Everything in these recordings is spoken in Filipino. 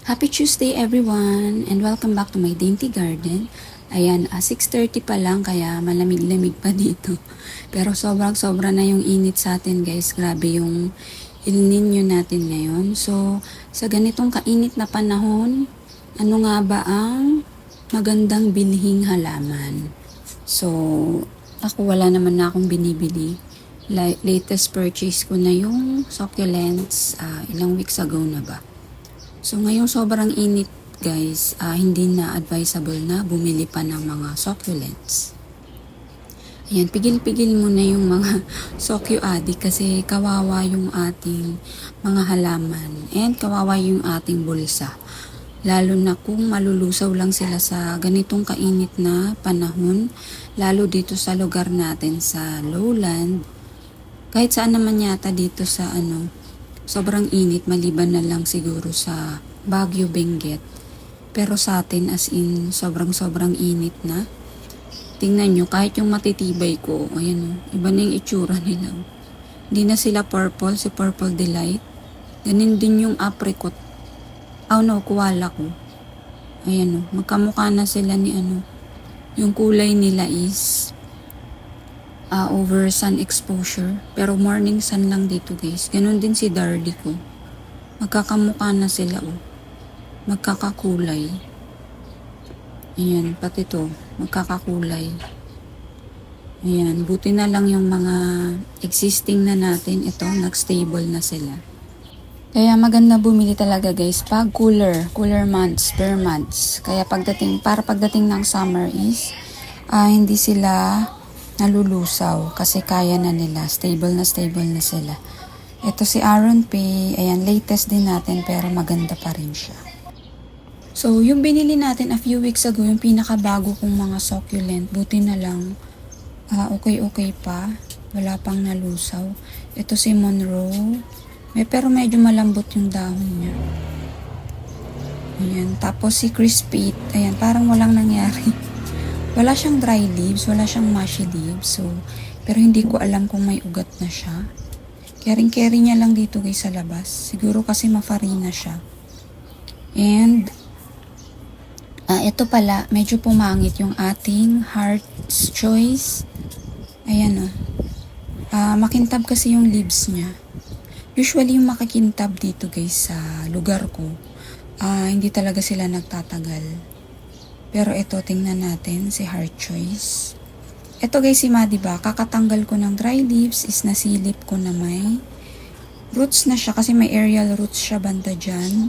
Happy Tuesday everyone and welcome back to my dainty garden. Ayan, 6:30 pa lang kaya malamig-lamig pa dito. Pero sobrang-sobra na yung init sa atin guys. Grabe yung El Nino natin ngayon. So, sa ganitong kainit na panahon, ano nga ba ang magandang bilhing halaman? So, ako wala naman na akong binibili. Latest purchase ko na yung succulents ilang weeks ago na ba. So ngayong sobrang init guys, hindi na advisable na bumili pa ng mga succulents. Ayan, pigil-pigil mo na yung mga soccu addict kasi kawawa yung ating mga halaman and kawawa yung ating bulsa. Lalo na kung malulusaw lang sila sa ganitong kainit na panahon, lalo dito sa lugar natin sa lowland. Kahit saan naman yata dito sa sobrang init maliban na lang siguro sa Baguio, Benguet. Pero sa atin as in sobrang init na. Tingnan nyo, kahit yung matitibay ko, ayan iba na yung itsura nila. Hindi na sila purple, si Purple Delight. Ganin din yung apricot. Kuwala ko. Ayan magkamukha na sila ni Yung kulay nila is over sun exposure. Pero morning sun lang dito guys. Ganon din si Dardy ko. Magkakamukha na sila Magkakakulay. Ayan, pati to. Magkakakulay. Ayan, buti na lang yung mga existing na natin. Ito, nag-stable na sila. Kaya maganda bumili talaga guys pag cooler months, per months. Kaya para pagdating ng summer is hindi sila nalulusaw kasi kaya na nila, stable na sila. Ito si Aron Pay, ayan latest din natin pero maganda pa rin siya. So yung binili natin a few weeks ago, yung pinakabago kong mga succulent, buti na lang okay pa, wala pang nalusaw. Ito si Monroe, pero medyo malambot yung dahon niya. Ayan, tapos si Crispy, ayan parang walang nangyari. Wala siyang dry leaves, wala siyang mushy leaves. Pero hindi ko alam kung may ugat na siya. Kering-keri niya lang dito guys sa labas. Siguro kasi mafarina siya. And, ito pala, medyo pumangit yung ating Heart's Choice. Ayan makintab kasi yung leaves niya. Usually yung makakintab dito guys sa lugar ko, hindi talaga sila nagtatagal. Pero ito, tingnan natin si Heart Choice. Ito guys, si Madiba, kakatanggal ko ng dry leaves is nasilip ko na may roots na siya kasi may aerial roots siya banda dyan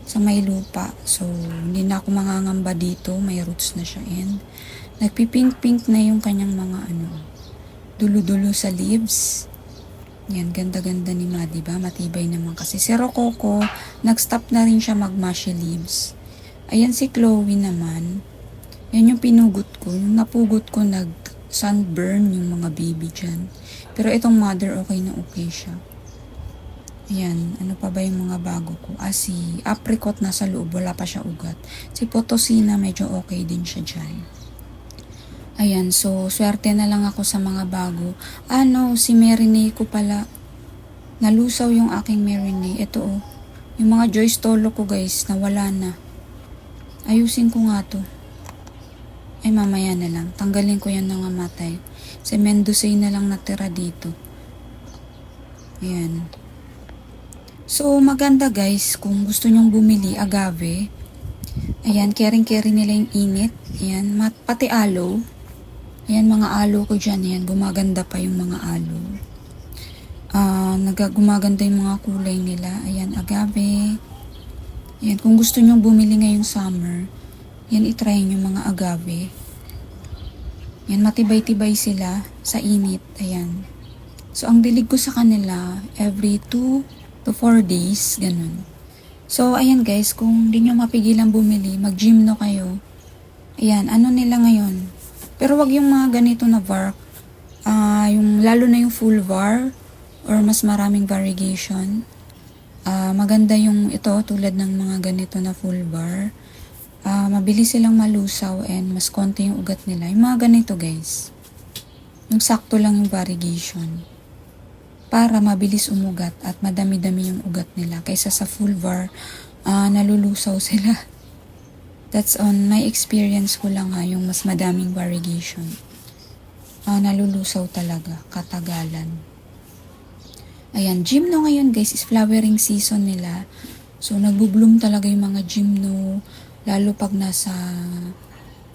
sa may lupa. So, hindi na ako mangangamba dito, may roots na siya and nagpipink-pink na yung kanyang mga dulo-dulo sa leaves. Yan, ganda-ganda ni Madiba, matibay naman kasi. Si Rococo, nag-stop na rin siya mag-mushy leaves. Ayan si Chloe naman. Yan yung pinugot ko. Yung napugot ko nag-sunburn yung mga baby dyan. Pero itong mother okay na okay siya. Ayan. Ano pa ba yung mga bago ko? Si apricot nasa loob. Wala pa siya ugat. Si Potosina medyo okay din siya dyan. Ayan. So, swerte na lang ako sa mga bago. Si Marinay ko pala. Nalusaw yung aking Marinay. Ito yung mga Joyce Tolo ko guys. Nawala na. Ayusin ko nga to. Ay mamaya na lang. Tanggalin ko yan ng matay. Si Mendocay na lang natira dito. Ayan. So maganda guys. Kung gusto nyong bumili agave. Ayan. Kering-keri nila yung init. Ayan. Pati aloe. Ayan mga aloe ko dyan. Ayan. Gumaganda pa yung mga aloe. Gumaganda yung mga kulay nila. Ayan. Agave. Yan, kung gusto nyong bumili ngayong summer, yan, itry nyo mga agave. Yan, matibay-tibay sila sa init. Ayan. So, ang dilig ko sa kanila, every 2 to 4 days, ganun. So, ayan guys, kung di nyo mapigilan bumili, mag-gym no kayo. Ayan, nila ngayon. Pero wag yung mga ganito na var. Lalo na yung full var, or mas maraming variegation. Maganda yung ito tulad ng mga ganito na full bar. Mabilis silang malusaw and mas konti yung ugat nila. Yung mga ganito guys. Yung sakto lang yung variegation. Para mabilis umugat at madami-dami yung ugat nila. Kaysa sa full bar, nalulusaw sila. That's on my experience ko lang ha, yung mas madaming variegation. Nalulusaw talaga, katagalan. Ayan, gymno ngayon guys is flowering season nila. So, nagbo-bloom talaga yung mga gymno, lalo pag nasa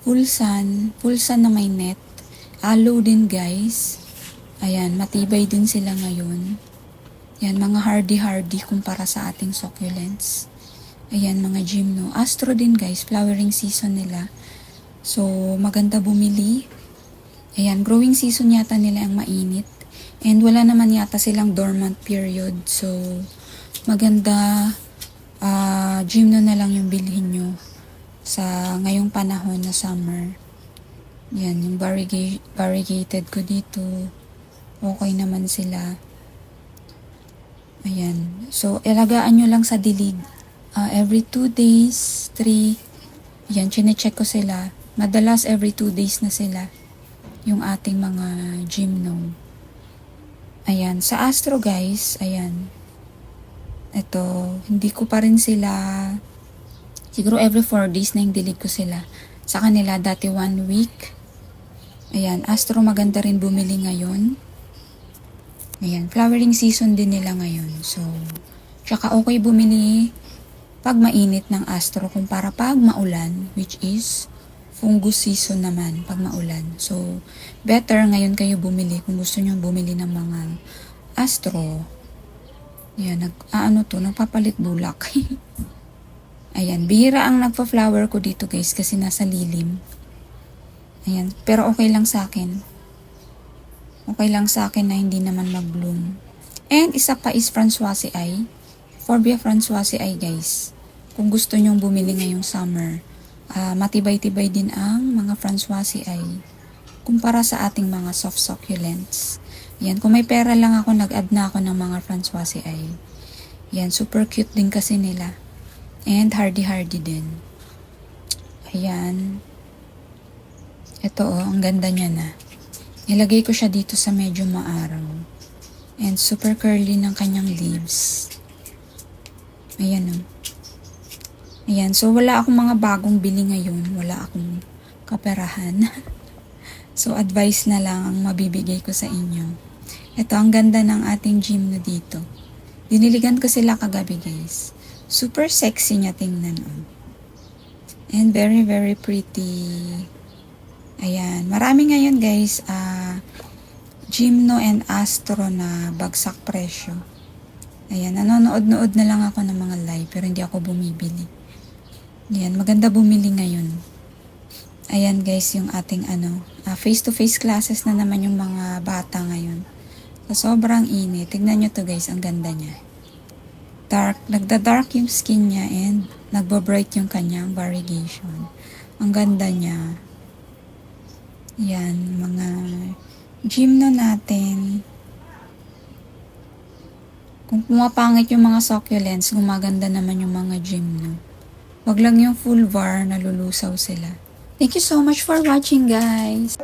full sun na may net. Aloe din guys. Ayan, matibay din sila ngayon. Ayan, mga hardy kumpara sa ating succulents. Ayan, mga gymno. Astro din guys, flowering season nila. So, maganda bumili. Ayan, growing season yata nila ang mainit. And wala naman yata silang dormant period. So, maganda gymno na lang yung bilhin nyo sa ngayong panahon na summer. Yan, yung variegated ko dito. Okay naman sila. Ayan. So, ilagaan nyo lang sa dilig. Every 2 days, 3. Yan, chinecheck ko sila. Madalas every 2 days na sila. Yung ating mga gymno. Ayan. Sa Astro guys, ayan. Ito, hindi ko pa rin sila, siguro every 4 days na yung dilig ko sila. Sa kanila, dati 1 week. Ayan, Astro maganda rin bumili ngayon. Ayan, flowering season din nila ngayon. So, tsaka okay bumili pag mainit ng Astro kumpara pag maulan, which is fungus season naman pag maulan. So, better ngayon kayo bumili kung gusto nyo bumili ng mga Astro. Ayan, nagpapalit bulak. Ayan, bihira ang nagpa-flower ko dito guys kasi nasa lilim. Ayan, pero okay lang sa akin. Okay lang sa akin na hindi naman mag-bloom. And isa pa is Françoise Ay. Forbia Françoise Ay guys. Kung gusto nyong bumili ngayong summer, matibay-tibay din ang mga Françoise Ay kumpara sa ating mga soft succulents. Yan, kung may pera lang ako, nag-add na ako ng mga Françoise Ay. Yan, super cute din kasi nila. And hardy din. Ayan. Ito ang ganda niya na. Ilagay ko siya dito sa medyo maaraw. And super curly ng kanyang leaves. Ayan Ayan, so wala akong mga bagong bili ngayon. Wala akong kaperahan. So, advice na lang ang mabibigay ko sa inyo. Ito, ang ganda ng ating gymno dito. Diniligan ko sila kagabi, guys. Super sexy niya tingnan. And very pretty. Ayan. Marami ngayon, guys, gymno and Astro na bagsak presyo. Ayan, nanonood-nood na lang ako ng mga live, pero hindi ako bumibili. Ayan, maganda bumili ngayon. Ayan guys, yung ating face-to-face classes na naman yung mga bata ngayon. So, sobrang init. Tignan nyo to guys, ang ganda niya. Nagda-dark yung skin niya and nagbo-bright yung kanyang variegation. Ang ganda niya. Yan, mga gymno natin. Kung pumapangit yung mga succulents, gumaganda naman yung mga gymno. Wag lang yung full var, nalulusaw sila. Thank you so much for watching guys!